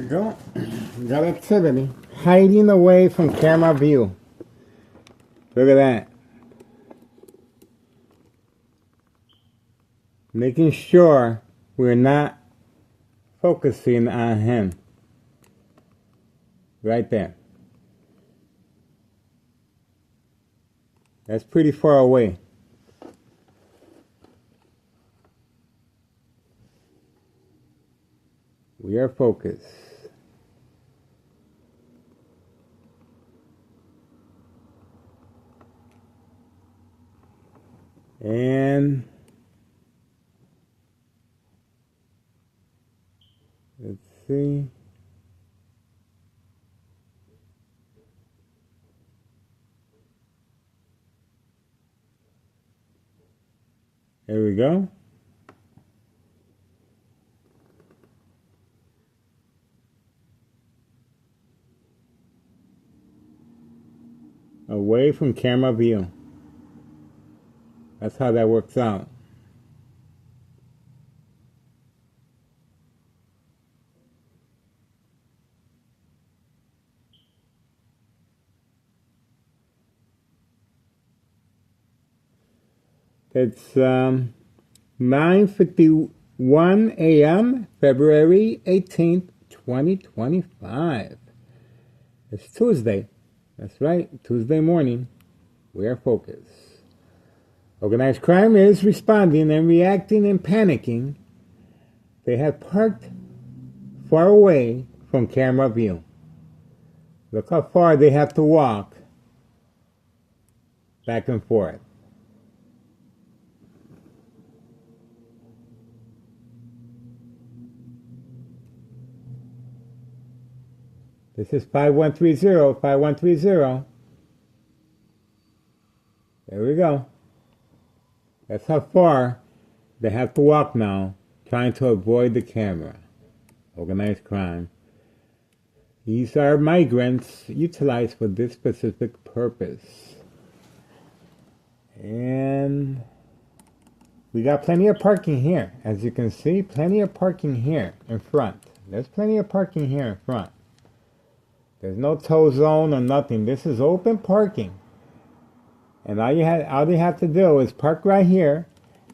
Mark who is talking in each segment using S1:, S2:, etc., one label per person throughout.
S1: we go. We got activity. Hiding away from camera view. Look at that. Making sure we're not focusing on him. Right there. That's pretty far away. We are focused. And let's see. There we go. Away from camera view. That's how that works out. It's 9:51 a.m., February 18th, 2025. It's Tuesday. That's right, Tuesday morning. We are focused. Organized crime is responding and reacting and panicking. They have parked far away from camera view. Look how far they have to walk back and forth. This is 5130, 5130. There we go. That's how far they have to walk now, trying to avoid the camera. Organized crime. These are migrants utilized for this specific purpose. And we got plenty of parking here. As you can see, plenty of parking here in front. There's plenty of parking here in front. There's no tow zone or nothing. This is open parking. And all they have to do is park right here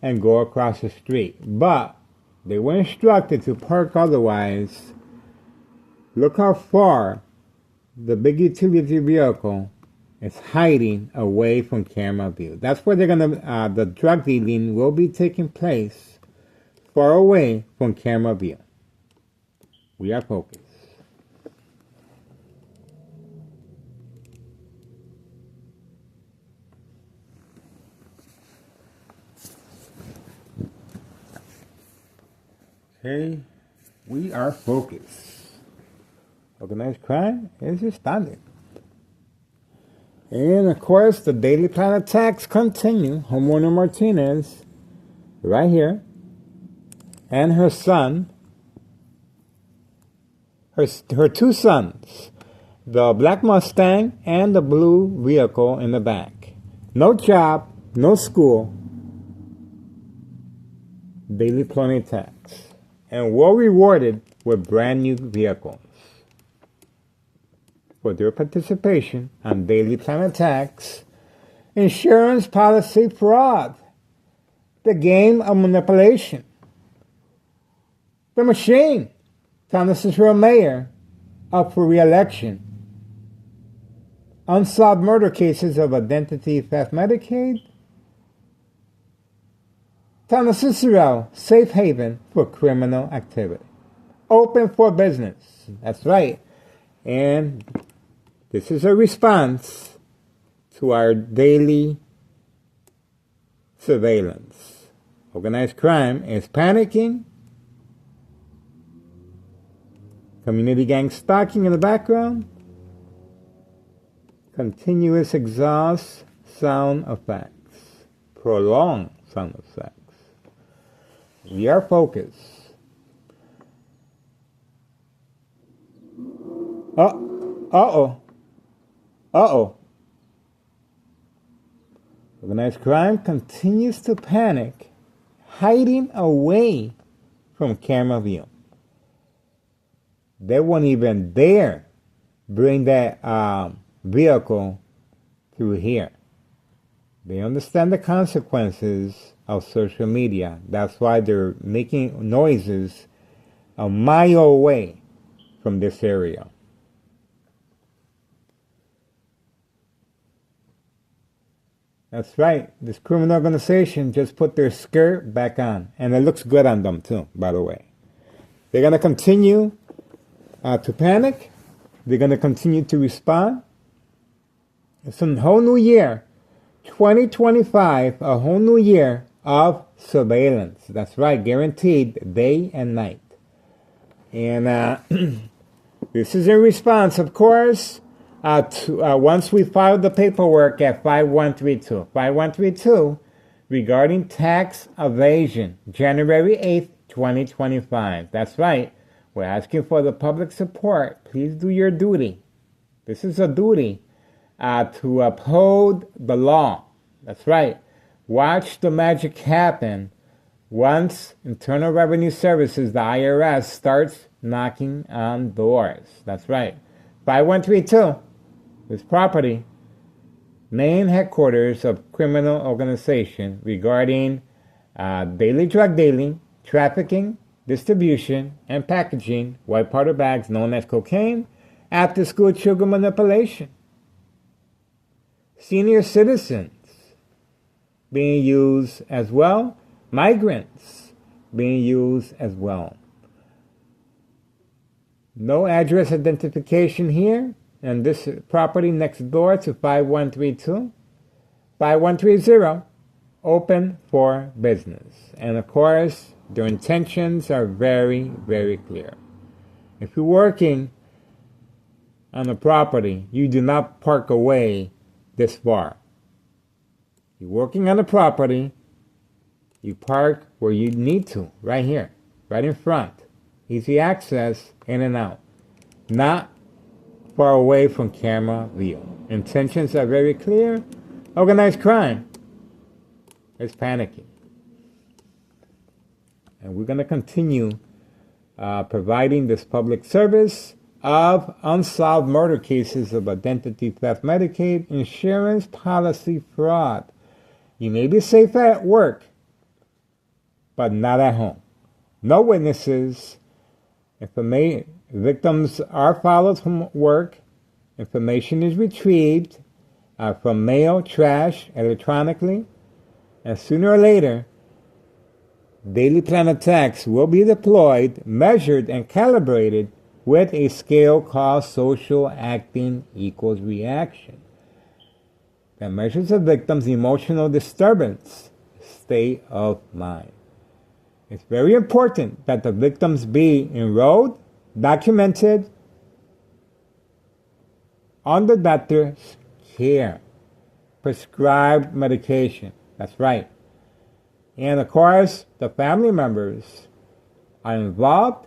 S1: and go across the street. But they were instructed to park otherwise. Look how far the big utility vehicle is hiding away from camera view. That's where they're gonna the drug dealing will be taking place, far away from camera view. We are focused. Okay, we are focused. Organized crime is responding. And of course, the daily plan attacks continue. Homeowner Martinez, right here, and her son, her two sons, the black Mustang and the blue vehicle in the back. No job, no school, daily plan attacks. And well rewarded with brand new vehicles for their participation on daily plan attacks, insurance policy fraud, the game of manipulation, the machine, Town of Cicero mayor up for re-election, unsolved murder cases of identity theft Medicaid, Town of Cicero, safe haven for criminal activity. Open for business. That's right. And this is a response to our daily surveillance. Organized crime is panicking. Community gang stalking in the background. Continuous exhaust sound effects. Prolonged sound effects. We are focused. Uh-oh. Organized crime continues to panic, hiding away from camera view. they won't even dare bring that vehicle through here. They understand the consequences of social media. That's why they're making noises a mile away from this area. That's right. This criminal organization just put their skirt back on. And it looks good on them too, by the way. They're going to continue to panic. They're going to continue to respond. It's a whole new year. 2025, a whole new year of surveillance. That's right, guaranteed day and night. And this is in response, of course, once we filed the paperwork at 5132. 5132 regarding tax evasion, January 8th, 2025. That's right. We're asking for the public support. Please do your duty. This is a duty to uphold the law. That's right. Watch the magic happen once Internal Revenue Services, the IRS, starts knocking on doors. That's right. 5132, this property, main headquarters of criminal organization regarding daily drug dealing, trafficking, distribution, and packaging white powder bags known as cocaine, after-school children manipulation, senior citizens being used as well, migrants being used as well. No address identification here, and this property next door to 5132, 5130, open for business. And of course, their intentions are very, very clear. If you're working on a property, you do not park away this far. You're working on a property, you park where you need to, right here, right in front. Easy access, in and out. Not far away from camera view. Intentions are very clear. Organized crime is panicking. And we're going to continue providing this public service of unsolved murder cases of identity theft, Medicaid, insurance policy fraud. You may be safe at work, but not at home. No witnesses. Victims are followed from work. Information is retrieved from mail, trash, electronically. And sooner or later, daily plan attacks will be deployed, measured, and calibrated with a scale called social acting equals reaction that measures the victim's emotional disturbance state of mind. It's very important that the victims be enrolled, documented, under doctor's care, prescribed medication. That's right. And of course, the family members are involved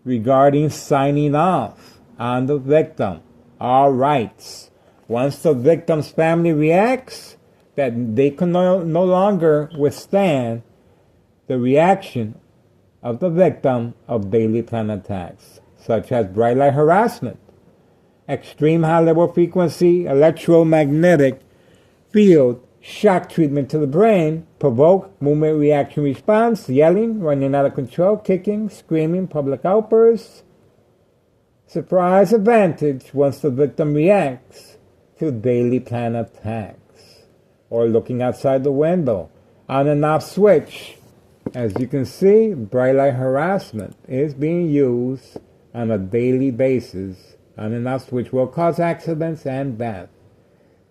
S1: regarding signing off on the victim, all rights. Once the victim's family reacts, that they can no longer withstand the reaction of the victim of daily plan attacks, such as bright light harassment, extreme high level frequency electromagnetic field shock treatment to the brain, provoke movement reaction response, yelling, running out of control, kicking, screaming, public outbursts, surprise advantage once the victim reacts to daily plan attacks, or looking outside the window, on and off switch. As you can see, bright light harassment is being used on a daily basis. On and off switch will cause accidents and death.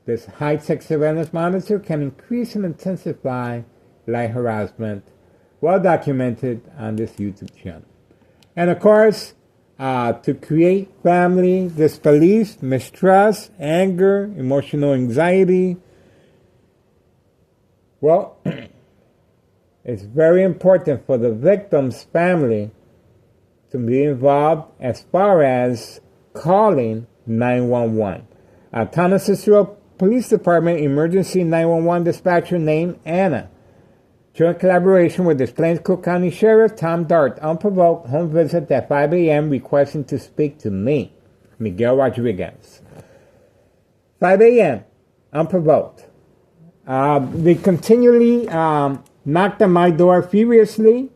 S1: This high-tech surveillance monitor can increase and intensify light harassment, well documented on this YouTube channel. And of course, to create family disbelief, mistrust, anger, emotional anxiety, well, it's very important for the victim's family to be involved as far as calling 911. Town of Cicero Police Department Emergency 911 dispatcher named Anna Joint collaboration with the Plains Cook County Sheriff Tom Dart. Unprovoked home visit at 5 a.m. requesting to speak to me, Miguel Rodriguez. 5 a.m. Unprovoked. They continually knocked on my door furiously,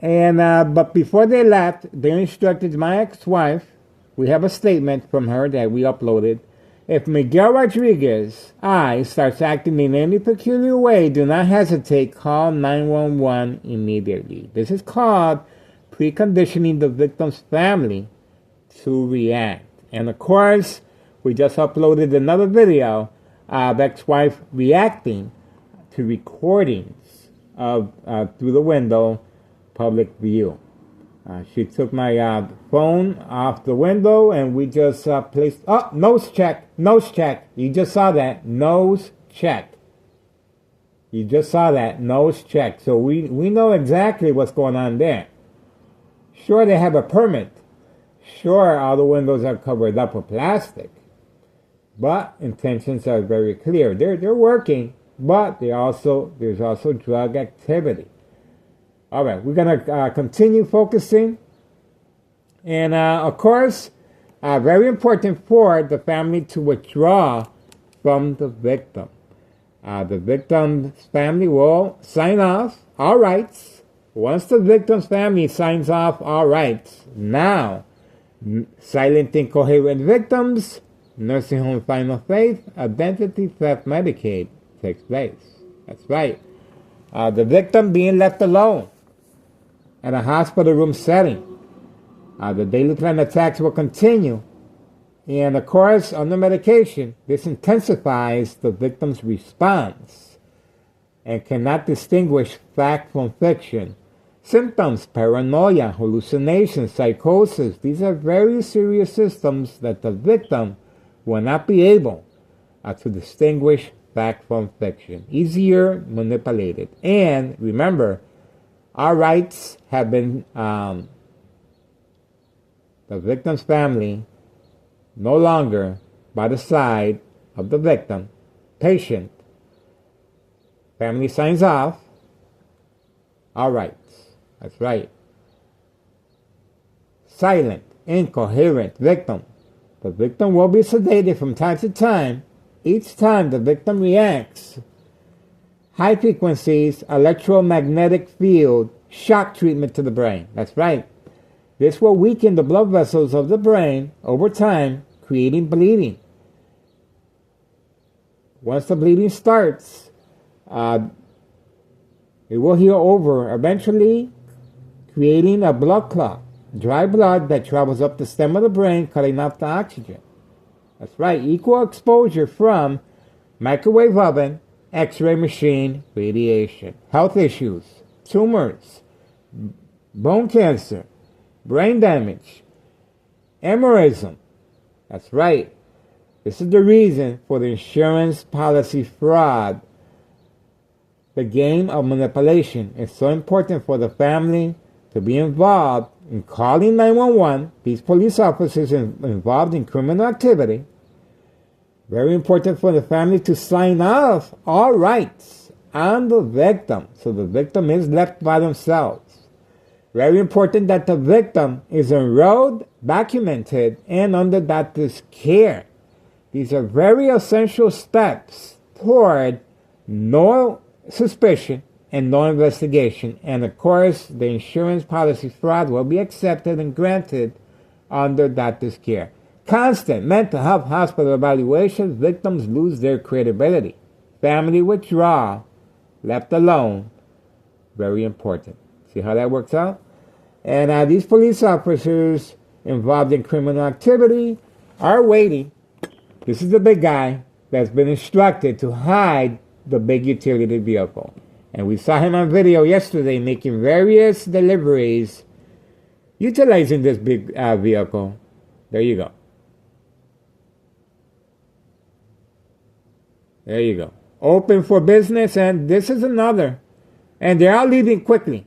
S1: and but before they left, they instructed my ex-wife. We have a statement from her that we uploaded. If Miguel Rodriguez, starts acting in any peculiar way, do not hesitate. Call 911 immediately. This is called preconditioning the victim's family to react. And of course, we just uploaded another video of ex-wife reacting to recordings of through the window public view. She took my phone off the window, and we just placed... Oh, nose check. Nose check. You just saw that. Nose check. You just saw that. Nose check. So we know exactly what's going on there. Sure, they have a permit. Sure, all the windows are covered up with plastic. But intentions are very clear. They're working, but there's also drug activity. All right, we're going to continue focusing. And, of course, very important for the family to withdraw from the victim. The victim's family will sign off all rights. Once the victim's family signs off all rights, now, silent incoherent victims, nursing home final faith, identity theft Medicaid takes place. That's right. The victim being left alone at a hospital room setting. The daily plan attacks will continue. And of course, under medication, this intensifies the victim's response and cannot distinguish fact from fiction. Symptoms, paranoia, hallucinations, psychosis, these are very serious symptoms that the victim will not be able to distinguish fact from fiction. Easier manipulated. And remember, our rights have been, the victim's family no longer by the side of the victim, patient. Family signs off, our rights. That's right. Silent, incoherent victim. The victim will be sedated from time to time. Each time the victim reacts, high frequencies, electromagnetic field, shock treatment to the brain. That's right. This will weaken the blood vessels of the brain over time, creating bleeding. Once the bleeding starts, it will heal over, eventually creating a blood clot, dry blood that travels up the stem of the brain, cutting off the oxygen. That's right. Equal exposure from microwave oven, X-ray machine, radiation, health issues, tumors, bone cancer, brain damage, aneurysm. That's right. This is the reason for the insurance policy fraud. The game of manipulation is so important for the family to be involved in calling 911, these police officers involved in criminal activity. Very important for the family to sign off all rights on the victim, so the victim is left by themselves. Very important that the victim is enrolled, documented, and under doctor's care. These are very essential steps toward no suspicion and no investigation. And of course, the insurance policy fraud will be accepted and granted under doctor's care. Constant mental health hospital evaluations, victims lose their credibility. Family withdrawal, left alone, very important. See how that works out? And these police officers involved in criminal activity are waiting. This is the big guy that's been instructed to hide the big utility vehicle. And we saw him on video yesterday making various deliveries utilizing this big vehicle. There you go. There you go. Open for business, and this is another. And they're all leaving quickly.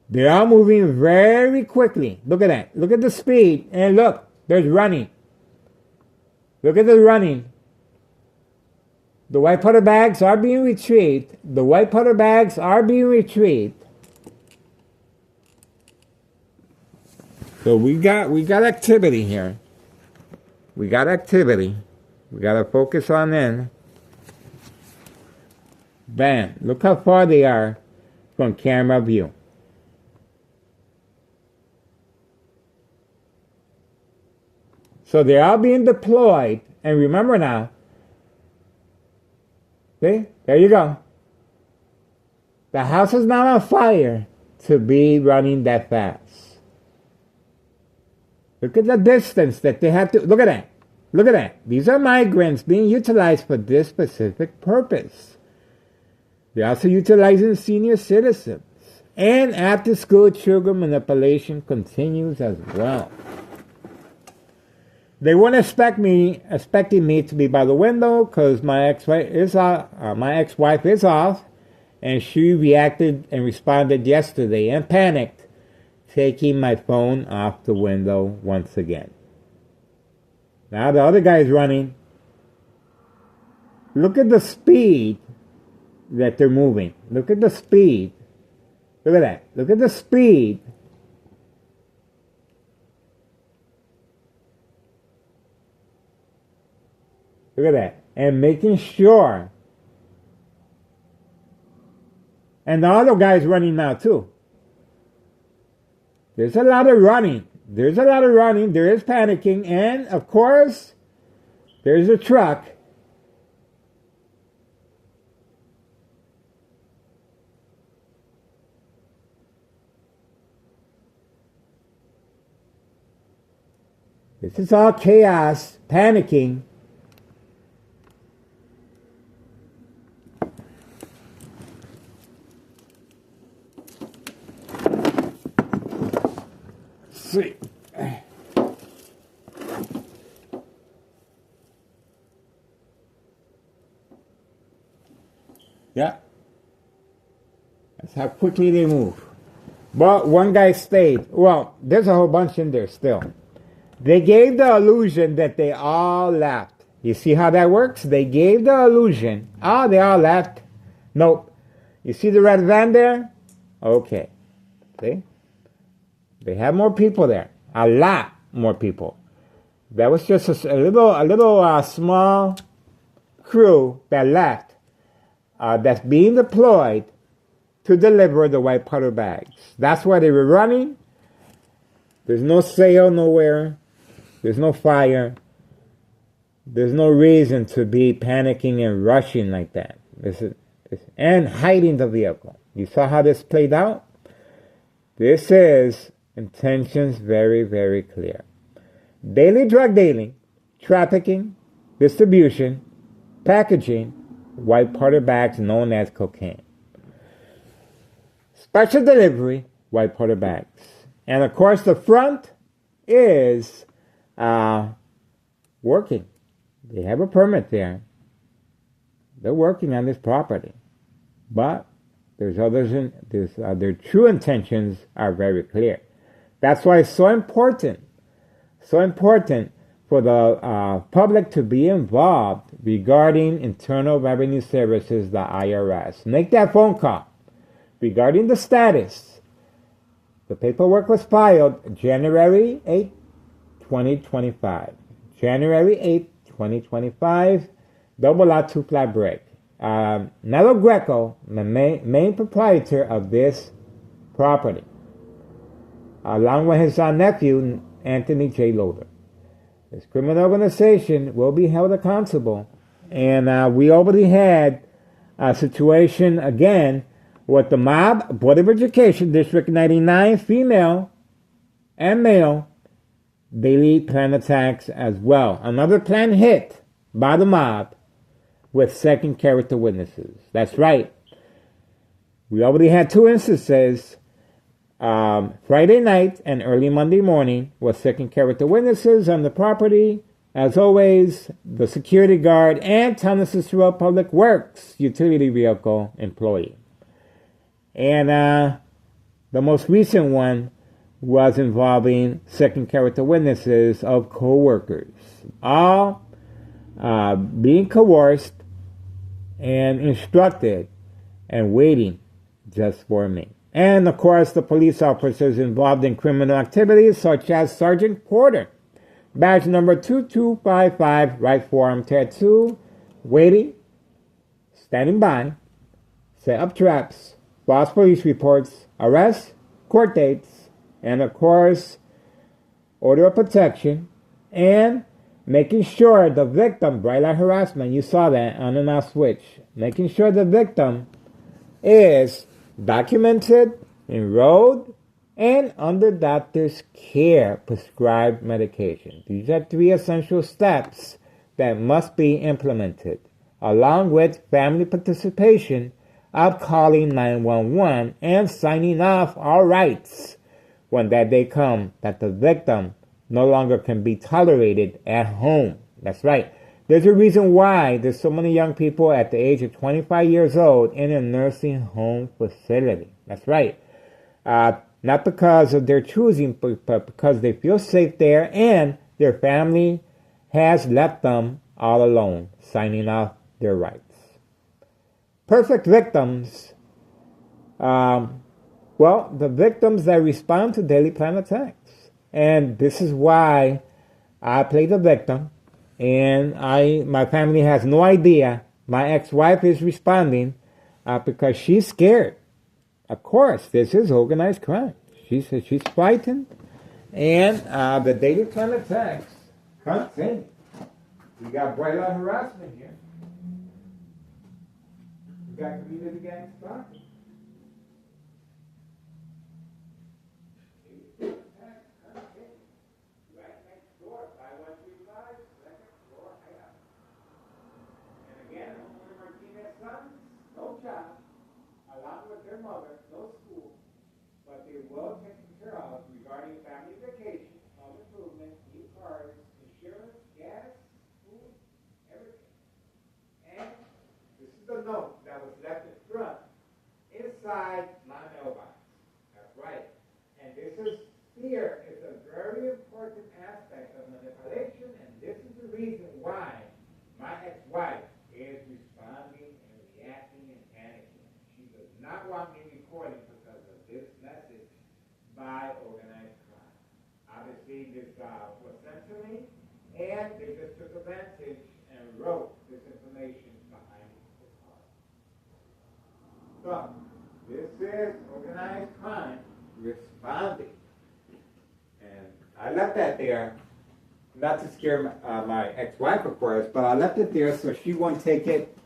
S1: They're all moving very quickly. Look at that. Look at the speed. And look, there's running. Look at the running. The white powder bags are being retrieved. The white powder bags are being retrieved. So we got activity here. We got activity. We got to focus on them. Bam. Look how far they are from camera view. So they're all being deployed. And remember now, see? There you go. The house is not on fire to be running that fast. Look at the distance that they have to... Look at that. Look at that. These are migrants being utilized for this specific purpose. They're also utilizing senior citizens. And after-school children manipulation continues as well. They weren't expecting me to be by the window because my ex-wife is off, and she reacted and responded yesterday and panicked, taking my phone off the window once again. Now the other guy's running. Look at the speed that they're moving. Look at the speed. Look at that. Look at the speed. Look at that. And making sure. And the other guy's running now too. There's a lot of running. There's a lot of running. There is panicking. And, of course, there's a truck. This is all chaos, panicking. See. Yeah. That's how quickly they move. But one guy stayed. Well, there's a whole bunch in there still. They gave the illusion that they all left. You see how that works? They gave the illusion. Oh, they all left. Nope. You see the red van there? Okay. See? They have more people there. A lot more people. That was just a little small crew that left. That's being deployed to deliver the white powder bags. That's why they were running. There's no sale nowhere. There's no fire. There's no reason to be panicking and rushing like that. And hiding the vehicle. You saw how this played out? This is intentions very, very clear. Daily drug dealing, trafficking, distribution, packaging, white powder bags known as cocaine. Special delivery, white powder bags. And of course the front is working. They have a permit there. They're working on this property. But there's others their true intentions are very clear. That's why it's so important for the public to be involved regarding Internal Revenue Services, the IRS. Make that phone call regarding the status. The paperwork was filed January 8, 2025. January 8, 2025. Double lot, 2 flat brick. Nello Greco, the main proprietor of this property, along with his nephew, Anthony J. Loader. This criminal organization will be held accountable. And we already had a situation again with the mob, Board of Education, District 99, female and male, daily plan attacks as well. Another plan hit by the mob with second character witnesses. That's right. We already had 2 instances, Friday night and early Monday morning, with second character witnesses on the property. As always, the security guard and Tennessee Public Works utility vehicle employee. And the most recent one was involving second character witnesses of co-workers, all being coerced and instructed and waiting just for me. And of course, the police officers involved in criminal activities such as Sergeant Porter, badge number 2255, right forearm tattoo, waiting, standing by, set up traps, false police reports, arrests, court dates, and of course, order of protection, and making sure the victim, bright light harassment, you saw that on and off switch, making sure the victim is documented, enrolled, and under doctor's care, prescribed medication. These are 3 essential steps that must be implemented, along with family participation of calling 911 and signing off all rights when that day comes that the victim no longer can be tolerated at home. That's right. There's a reason why there's so many young people at the age of 25 years old in a nursing home facility. That's right. Not because of their choosing, but because they feel safe there and their family has left them all alone, signing off their rights. Perfect victims. Well, the victims that respond to daily plan attacks. And this is why I play the victim. And my family has no idea. My ex-wife is responding because she's scared. Of course, this is organized crime. She's frightened. And the daily plan attacks continue. We got bright light harassment here. We got community gang stalking. No job, along with their mother, no school, but they will take care of regarding family vacation, home improvement, new cars, insurance, gas, food, everything. And this is the note that was left in front, inside my mailbox. That's right. And this is fear is a very important aspect of manipulation, and this is the reason why my ex-wife is responding and reacting and panicking. She does not want me recording because of this message by organized crime. Obviously, this was sent to me, and they just took advantage and wrote this information behind the car. So, this is organized crime responding. And I left that there, not to scare my ex-wife, of course, but I left it there so she won't take it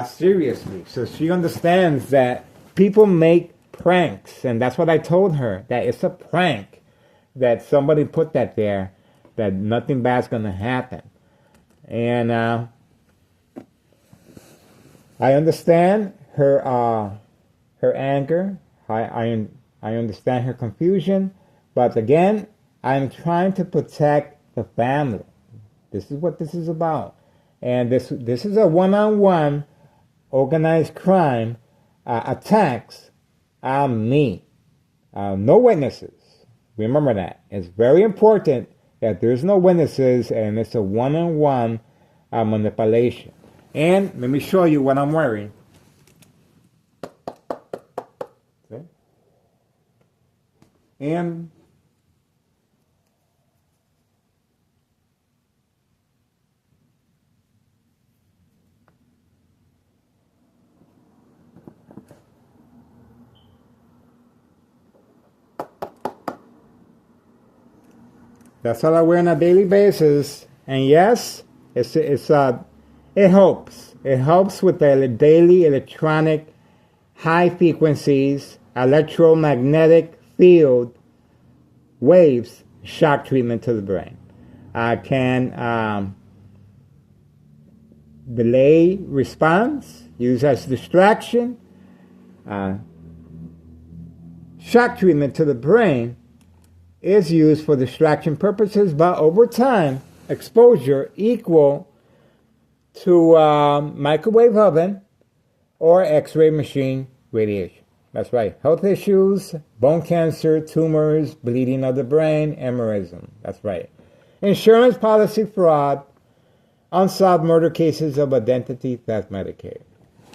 S1: seriously. So she understands that people make pranks, and that's what I told her, that it's a prank, that somebody put that there, that nothing bad's going to happen. And I understand her anger. I understand her confusion, but again, I'm trying to protect the family. This is what this is about. And this is a one-on-one organized crime attacks on me. No witnesses. Remember that. It's very important that there's no witnesses and it's a one-on-one manipulation. And let me show you what I'm wearing. Okay. And that's what I wear on a daily basis. And yes, it helps. It helps with the daily electronic high frequencies, electromagnetic field waves, shock treatment to the brain. I can delay response, use as distraction, shock treatment to the brain is used for distraction purposes, but over time, exposure equal to microwave oven or X-ray machine radiation. That's right. Health issues, bone cancer, tumors, bleeding of the brain, aneurysm. That's right. Insurance policy fraud, unsolved murder cases of identity theft Medicaid.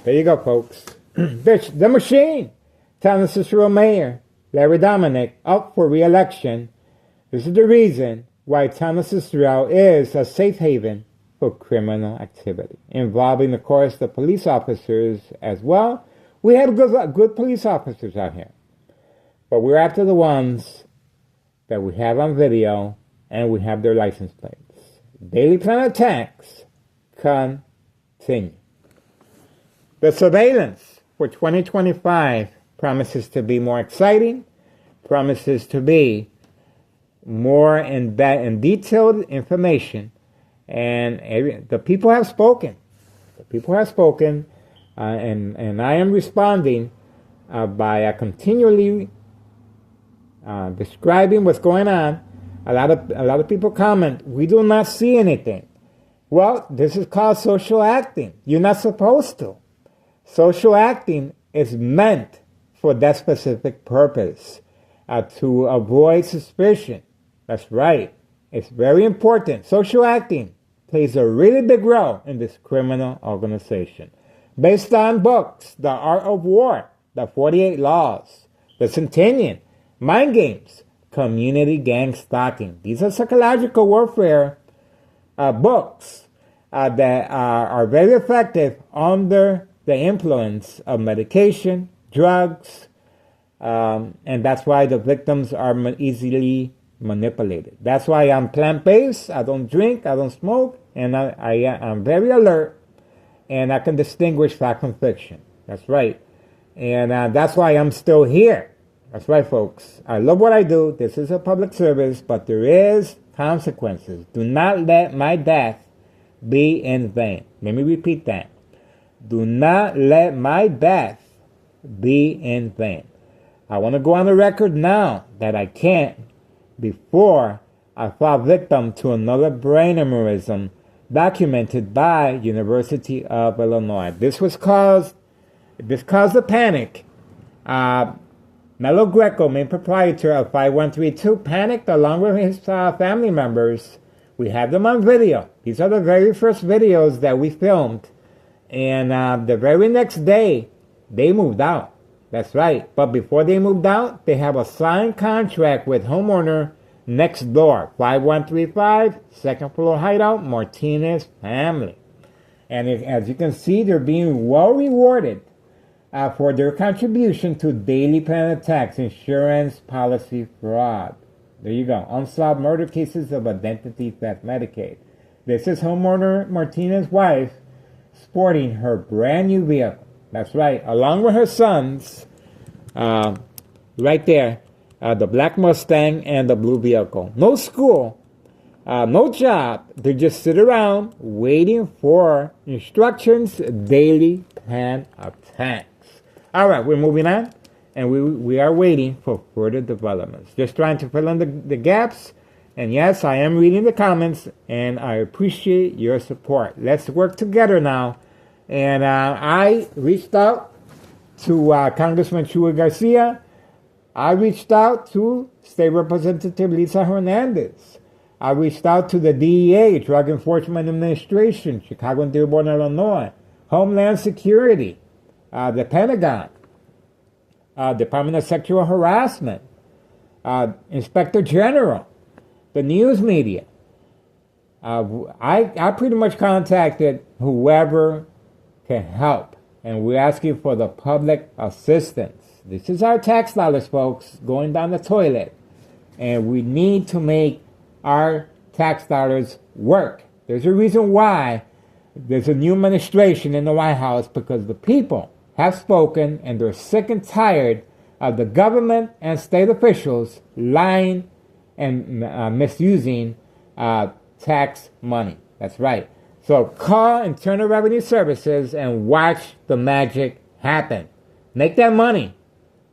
S1: There you go, folks. The machine. Town of Cicero Mayor Larry Dominic up for re-election. This is the reason why Town of Cicero is a safe haven for criminal activity, involving, of course, the police officers as well. We have good police officers out here, but we're after the ones that we have on video and we have their license plates. Daily plan attacks continue. The surveillance for 2025 promises to be more exciting, promises to be more in detailed information, and the people have spoken. The people have spoken, and I am responding by continually describing what's going on. A lot of people comment, we do not see anything. Well, this is called social acting. You're not supposed to. Social acting is meant for that specific purpose, to avoid suspicion. That's right. It's very important. Social acting plays a really big role in this criminal organization. Based on books, The Art of War, The 48 Laws, The Centennial, Mind Games, Community Gang Stalking. These are psychological warfare books that are very effective under the influence of medication, drugs, and that's why the victims are easily manipulated. That's why I'm plant-based. I don't drink, I don't smoke, and I'm very alert, and I can distinguish fact from fiction. That's right. And that's why I'm still here. That's right, folks. I love what I do. This is a public service, but there is consequences. Do not let my death be in vain. Let me repeat that. Do not let my death be in vain. I want to go on the record now that I can't before I fall victim to another brain aneurysm documented by University of Illinois. This caused a panic. Melo Greco, main proprietor of 5132, panicked along with his family members. We have them on video. These are the very first videos that we filmed. And the very next day, they moved out. That's right. But before they moved out, they have a signed contract with homeowner next door. 5135, second floor hideout, Martinez family. And as you can see, they're being well rewarded for their contribution to daily plan attacks, insurance policy fraud. There you go. Unsolved murder cases of identity theft, Medicaid. This is homeowner Martinez's wife sporting her brand new vehicle. That's right. Along with her sons, right there, the black Mustang and the blue vehicle. No school, no job. They just sit around waiting for instructions, daily plan attacks. All right, we're moving on, and we are waiting for further developments. Just trying to fill in the gaps. And yes, I am reading the comments, and I appreciate your support. Let's work together now. And I reached out to Congressman Chuy Garcia. I reached out to State Representative Lisa Hernandez. I reached out to the DEA, Drug Enforcement Administration, Chicago and Dearborn, Illinois, Homeland Security, the Pentagon, Department of Sexual Harassment, Inspector General, the news media. I pretty much contacted whoever can help, and we're asking for the public assistance. This is our tax dollars, folks, going down the toilet, and we need to make our tax dollars work. There's a reason why there's a new administration in the White House, because the people have spoken, and they're sick and tired of the government and state officials lying and misusing tax money. That's right. So call Internal Revenue Services and watch the magic happen. Make that money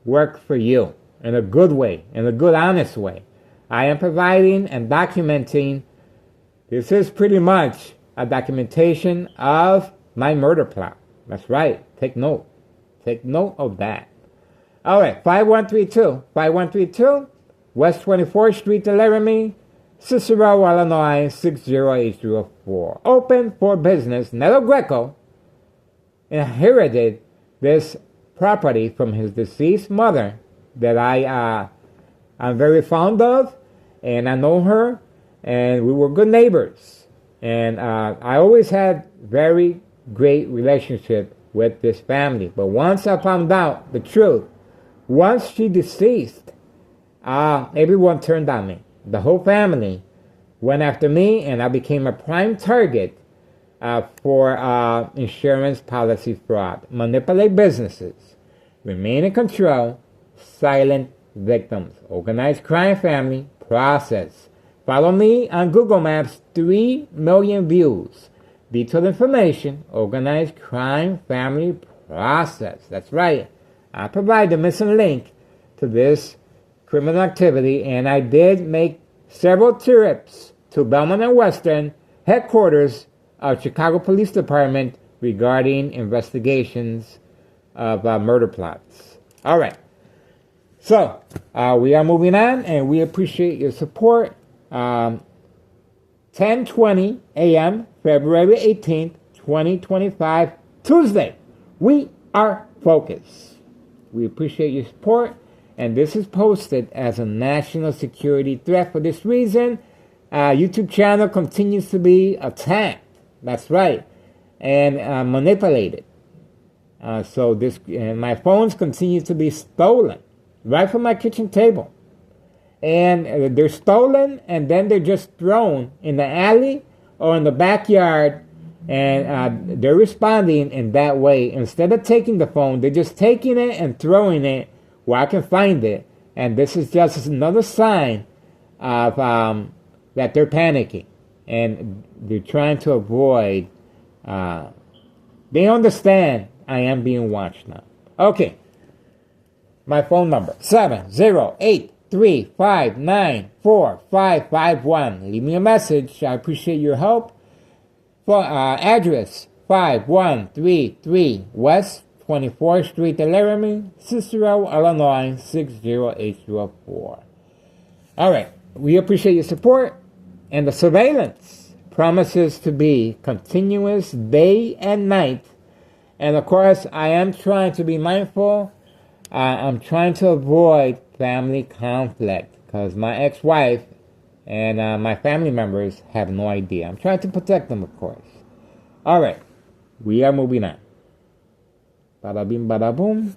S1: work for you in a good way, in a good, honest way. I am providing and documenting. This is pretty much a documentation of my murder plot. That's right. Take note. Take note of that. All right, 5132, West 24th Street, Laramie, Cicero, Illinois, 60804. Open for business. Nello Greco inherited this property from his deceased mother that I'm very fond of, and I know her, and we were good neighbors. And I always had very great relationship with this family. But once I found out the truth, once she deceased, everyone turned on me. The whole family went after me, and I became a prime target for insurance policy fraud. Manipulate businesses, remain in control, silent victims, organized crime family, process. Follow me on Google Maps, 3 million views. Detailed information, organized crime family process. That's right. I provide the missing link to this criminal activity, and I did make several trips to Belmont and Western headquarters of Chicago Police Department regarding investigations of murder plots. All right. So, we are moving on, and we appreciate your support. 10:20 a.m., February 18th, 2025, Tuesday. We are focused. We appreciate your support, and this is posted as a national security threat. For this reason, YouTube channel continues to be attacked. That's right, and manipulated. So my phones continue to be stolen right from my kitchen table. And they're stolen, and then they're just thrown in the alley or in the backyard, and they're responding in that way. Instead of taking the phone, they're just taking it and throwing it where I can find it. And this is just another sign of that they're panicking, and they're trying to avoid. They understand I am being watched now. Okay. My phone number, 708-359-4551. Leave me a message. I appreciate your help. For address, 5133 West 24th Street, Laramie, Cicero, Illinois, 60804. All right. We appreciate your support. And the surveillance promises to be continuous day and night. And of course, I am trying to be mindful. I'm trying to avoid family conflict because my ex-wife and my family members have no idea. I'm trying to protect them, of course. All right. We are moving on. Bada bing, bada boom.